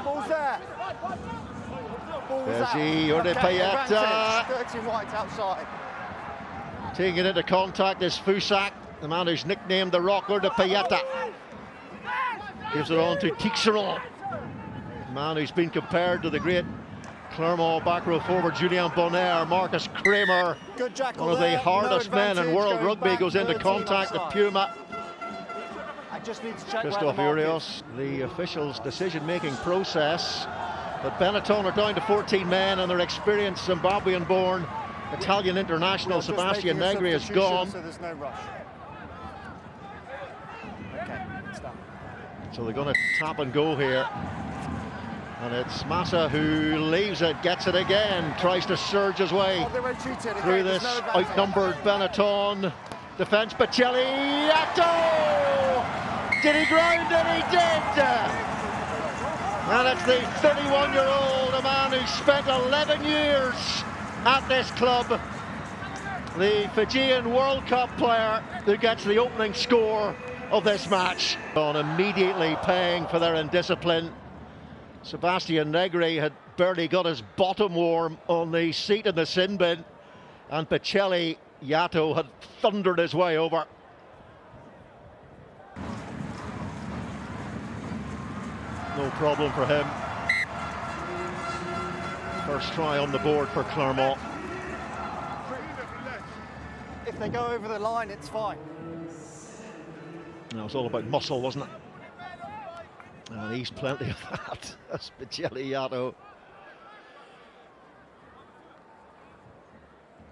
Ball's there. Bezzi, Urdipayeta. Skirting right outside. Taking it into contact is Fusak, the man who's nicknamed the Rock, Urdipayeta. Gives it on to Tixeron, the man who's been compared to the great Clermont back row forward Julien Bonner. Marcus Kramer, one of the hardest men in world rugby, goes into contact with Puma. Christophe Urios, the officials' decision-making process. But Benetton are down to 14 men, and their experienced Zimbabwean-born Italian international Sebastian Negri is gone. So there's no rush. Okay, stop. So they're going to tap and go here. And it's Massa who leaves it, gets it again, tries to surge his way through this outnumbered Benetton defence. Bocelli, Yato! Did he ground it? He did! And it's the 31-year-old, a man who spent 11 years at this club, the Fijian World Cup player who gets the opening score of this match. On immediately paying for their indiscipline. Sebastian Negri had barely got his bottom warm on the seat in the sin bin, and Bocelli Yato had thundered his way over. No problem for him. First try on the board for Clermont. If they go over the line, it's fine. No, it was all about muscle, wasn't it? And he's plenty of that. That's Bocelli Yato.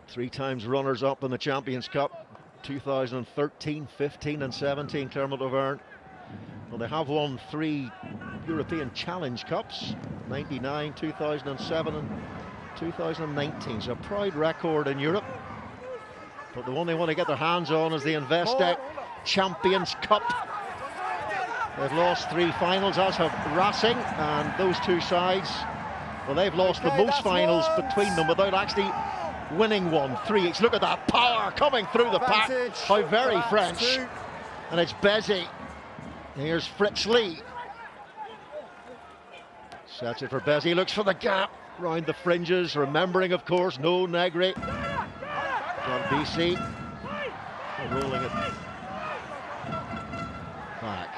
3 times runners-up in the Champions Cup. 2013, 15 and 17, Clermont Auvergne. Well, they have won 3 European Challenge Cups, 99, 2007 and 2019. So a proud record in Europe. But the one they want to get their hands on is the Investec Champions Cup. They've lost 3 finals, as have Racing, and those 2 sides, well, they've lost the most finals between them without actually winning one. 3 each. Look at that power coming through the pack. How very French. And it's Bezzi. Here's Fritz Lee. Sets it for Bezzi, looks for the gap, round the fringes, remembering, of course, no Negri. John BC. Rolling it back.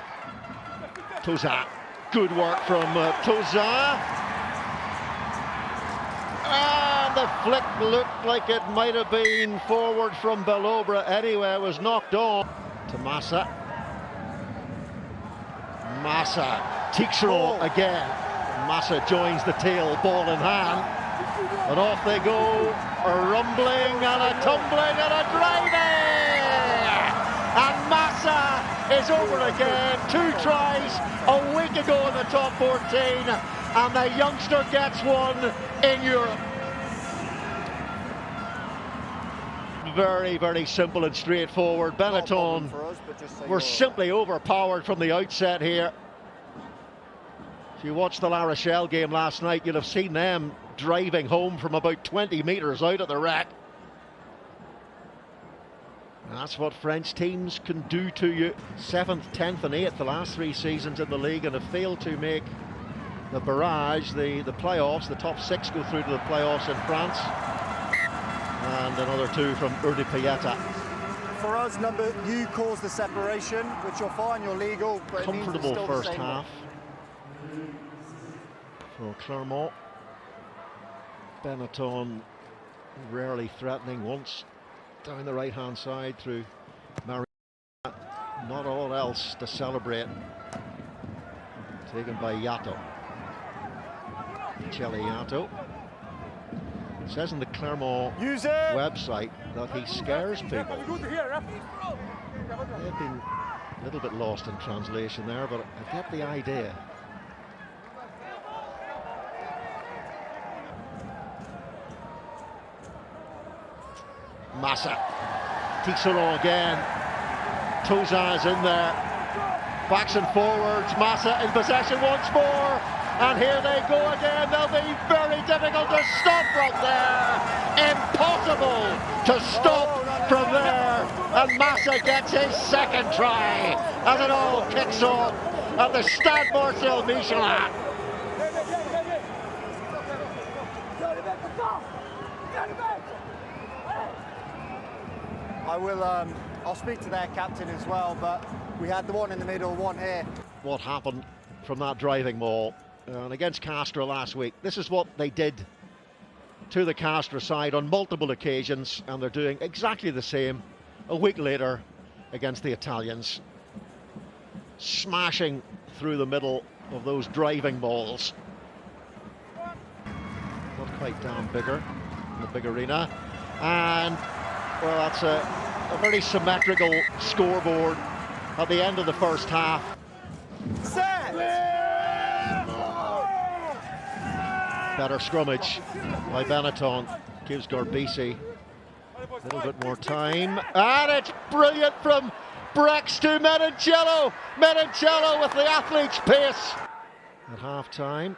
Toza. Good work from Toza. And the flick looked like it might have been forward from Belobra. Anyway, it was knocked on to Massa. Massa, Tixeron again. Massa joins the tail, ball in hand. And off they go, a rumbling and a tumbling and a driving! And Massa is over again. 2 tries a week ago in the top 14, and the youngster gets one in Europe. Very, very simple and straightforward. Benetton were simply overpowered from the outset here. If you watched the La Rochelle game last night, you'll have seen them driving home from about 20 metres out of the rack. That's what French teams can do to you. 7th, 10th and 8th the last 3 seasons in the league, and have failed to make the barrage, the playoffs. The top 6 go through to the playoffs in France. And another 2 from Urdipayeta. For us, you caused the separation, which you're fine, you're legal. But comfortable first half for Clermont. Benetton rarely threatening, once down the right hand side through Marie. Not all else to celebrate. Taken by Yato. Bocelli Yato. It says in the Clermont website that he scares people. They've been a little bit lost in translation there, but I get the idea. Massa. Tixeron again. Toza is in there. Backs and forwards. Massa in possession once more. And here they go again. They'll be very difficult to stop from there. Impossible to stop from there. And Massa gets his 2nd try as it all kicks off at the Stade Marcel-Michelin. I will. I'll speak to their captain as well, but we had the one in the middle, one here. What happened from that driving maul and against Castres last week? This is what they did to the Castres side on multiple occasions, and they're doing exactly the same a week later against the Italians, smashing through the middle of those driving mauls. Not quite down bigger in the big arena, and well, that's a very symmetrical scoreboard at the end of the first half. Set! Better scrummage by Benetton, gives Gorbisi a little bit more time, and it's brilliant from Brex to Menoncello. Menoncello with the athlete's pace. At half-time,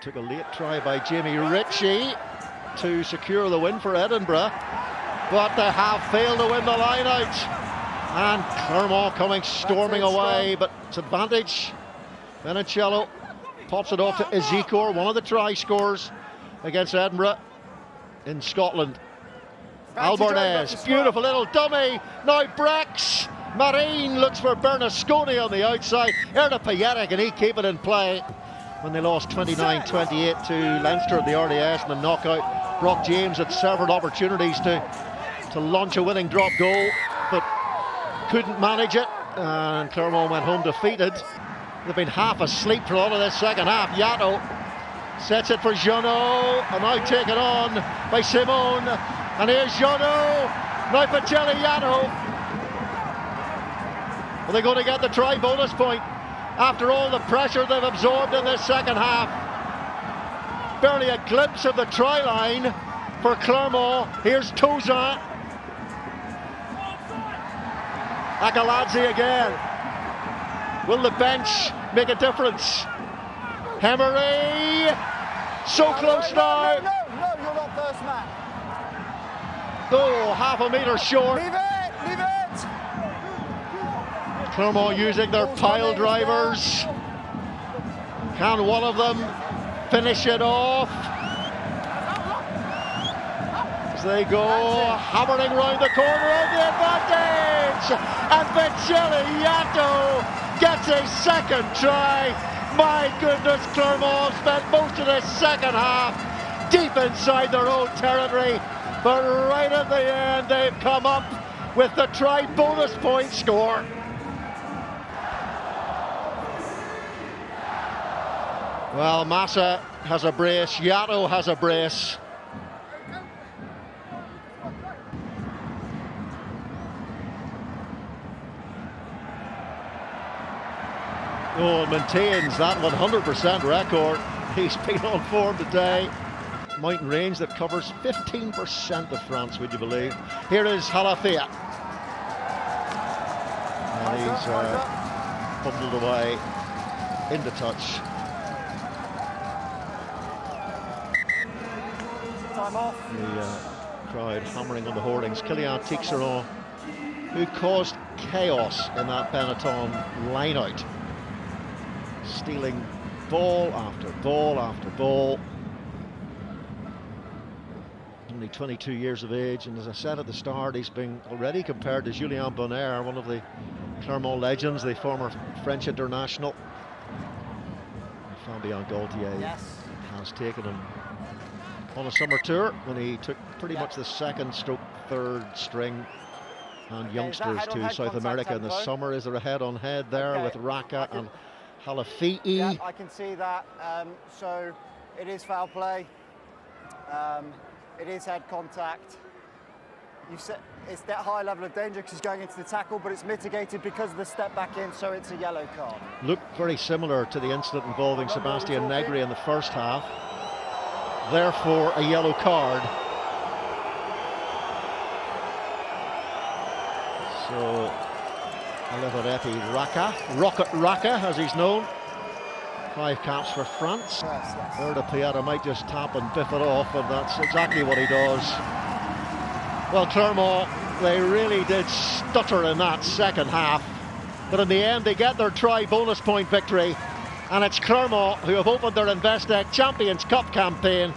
took a late try by Jamie Ritchie to secure the win for Edinburgh, but they have failed to win the line-out. And Clermont coming storming away, but it's advantage. Menoncello pops it off to Ezekor, one of the try scorers against Edinburgh in Scotland. Albornez, beautiful little dummy. Now Brex. Marine looks for Bernasconi on the outside. Erna Pietek, and he keep it in play. When they lost 29-28 to Leinster at the RDS in the knockout, Brock James had several opportunities to launch a winning drop goal, but couldn't manage it, and Clermont went home defeated. They've been half asleep for all of this second half. Yato sets it for Jeannot, and now taken on by Simone. And here's Jeannot. Now Pacelli Yato. Are they going to get the try bonus point after all the pressure they've absorbed in this second half? Barely a glimpse of the try line for Clermont. Here's Touzin. Akaladze again. Will the bench make a difference? Hemery, so close now. No, you're not first man. Oh, half a metre short. Leave it. Clermont using their pile drivers. Can one of them finish it off? As they go hammering round the corner of the advantage. And Pacelli Yato gets a second try. My goodness, Clermont spent most of the second half deep inside their own territory, but right at the end they've come up with the try bonus point score. Well, Massa has a brace, Yato has a brace. Oh, maintains that 100% record. He's been on form today. Mountain range that covers 15% of France, would you believe? Here is Halafia. And he's bundled away into touch. Time off. The crowd hammering on the hoardings. Kylian Tixeron, who caused chaos in that Benetton line-out, stealing ball after ball after ball. Only 22 years of age, and as I said at the start, he's been already compared to Julien Bonner, one of the Clermont legends, the former French international. Fabien Gaultier has taken him on a summer tour when he took pretty much the second stroke third string and youngsters to South America in the summer. Is there a head-on-head there with Raka and Halafi'i? Yeah, I can see that. So it is foul play. It is head contact. You said it's that high level of danger because he's going into the tackle, but it's mitigated because of the step back in, so it's a yellow card. Looked very similar to the incident involving Sebastian Negri in the first half. Therefore, a yellow card. So, Alivaretti Rocket Raka, as he's known. 5 caps for France. Erna Pietek might just tap and biff it off, and that's exactly what he does. Well, Clermont, they really did stutter in that second half, but in the end they get their try bonus point victory, and it's Clermont who have opened their Investec Champions Cup campaign